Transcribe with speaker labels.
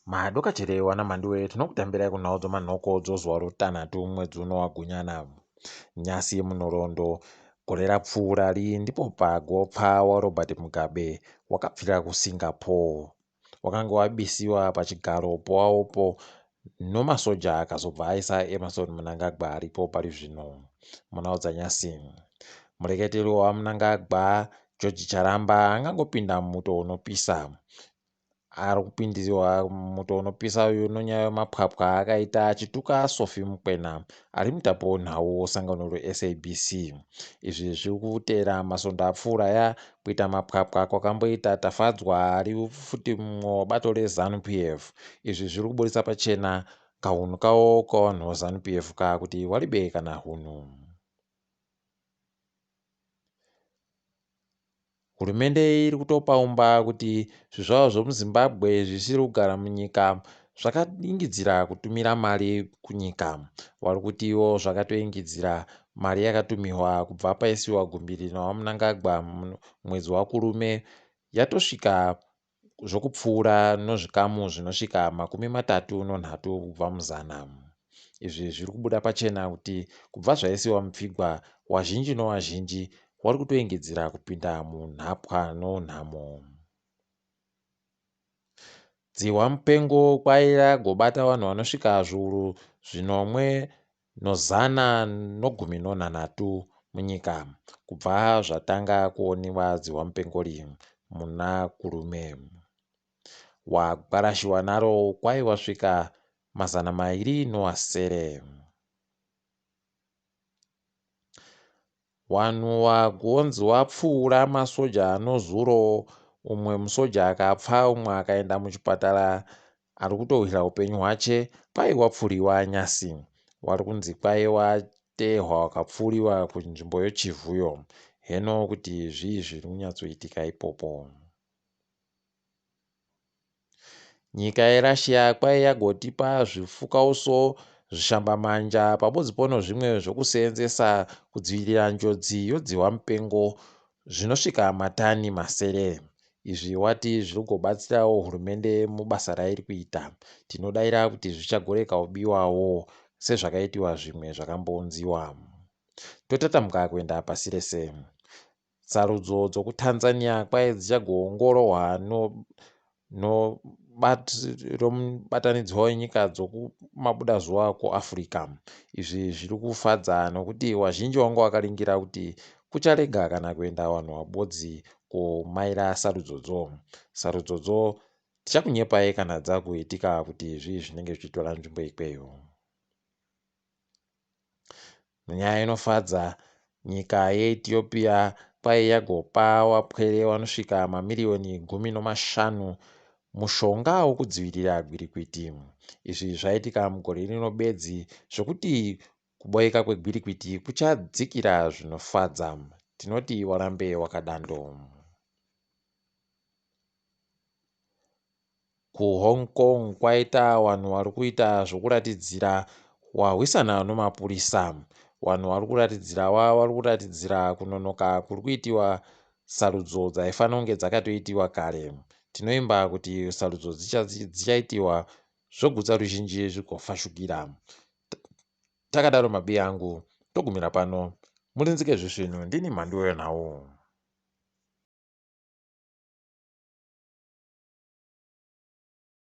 Speaker 1: Madoka cherewa na Mhanduwe tinokutambira kunhau dzomanhoko dzozuva rutanhatu mwedzi uno waGunyana. Nyasi munhoroondo gore rapfuura ndipo pagopfa waRobert Mugabe wakapfira kuSingapore. Wakanga wabisiwa pachigaro pawopo nomasoja akazobva aisa Emerson Mnangagwa aripo pari zvino. Munhau dzanyasi, mureketeri waMnangagwa George Charamba angangopinda muto unopisa. Ari kupindiwa muto unopisa uyu nonyaya yemapwapwa akaita achituka Sophie Mukwena ari mutapo wenhau wosangano rweSABC. Izvi zviri kutera masondo apfuura kuita mapwapwa kwakamboita Tafadzwa ari futi mumwe bato reZANU-PF. Izvi zviri kuburitsa pachena kahunhu kawo kavanhu veZANU-PF kuti waribe kana hunhu. Hurumende iri kutopaumba kuti zvizvarwa zvomuZimbabwe zvisiri kugara munyika zvakaingidzira kutumira mari kunyika. Vari kutiwo zvakatoingidzira mari yakatumiwa kubva paisiwa gumbiriro waMnangagwa mwedzi waKurume yatosvika zvokupfuura nozvikamu zvinosvika 33 kubva muzana. Izvi zviri kubuda pachena kuti kubva zvaisiwa mupfigwa wazhinji nowazhinji wari kutoingidzira kupinda munhapwa nounhamo. Dzihwa mupengo kwairagobata vanhu vanosvika zviuru 1,113 munyika kubva zvatanga kuoniwa dzihwa mupengo iri muna Kurume. Wagwarashiwa naro kwaiwasvika 207. Wanhu wagonzi wapfuura masoja anozuro, umwe musoja akapfa, umwe akaenda muchipatara ari kutohwira upenyu hwache paiwapfuriwa nyasi. Wari kunzi kwaiwatehwa wakapfuriwa kunzvimbo yeChivuyo. Heno kuti zvii zviri kunyatsoitika ipopo. Nyika yeRussia yagoti zvifukauso, zvishambamanja pabodzi zvimwe zvokuseenzesa kudzivirira njodzi yodzihwa mupengo zvinosvika matani 700. Izvi wati zviri kubatsirawo hurumende mubasa rairi kuita. Tinodayira kuti zvichagoreka kubiwawo sezvakaitiwa zvimwe zvakambounziwa. Totatamuka kuenda pasi rese. Sarudzo dzokuTanzania dzichagoongororwa nomubatanidzwa wenyika dzokumabuda zuwa kuAfrica. Izvi zviri kufadza nokuti wazhinji wanga wakaringira kuti kucharega kana kuenda vanhu vabodzi kumaira sarudzodzo. Tichakunyepai kana dzakuitika kuti zvii zvinenge zvichitora nzvimbo ikweyo. Munyaya inofadza, nyika yeEthiopia yagopa vapwere vanosvika mamiliyoni 15 mushonga wokudzivirira gwirikwiti. Izvi zvaitika mugore rino bedzi zvokuti kuboeka kwegwirikwiti kuchadzikira zvinofadza. Tinoti warambe wakadando. KuHong Kong kwaita vanhu vari kuita zvokuratidzira warwisana nomapurisa. Vanhu vari kuratidzira kunonoka kuri kuitiwa sarudzo dzaifanira kunge dzakatoitiwa kare. Tinoimba kuti sarudzo dzichaitiwa zvogutsa ruzhinji zvigofashukira. Takadaro mabiya angu togumira pano. Murinzike zvisvinu. Ndini Mhanduwe Nhau.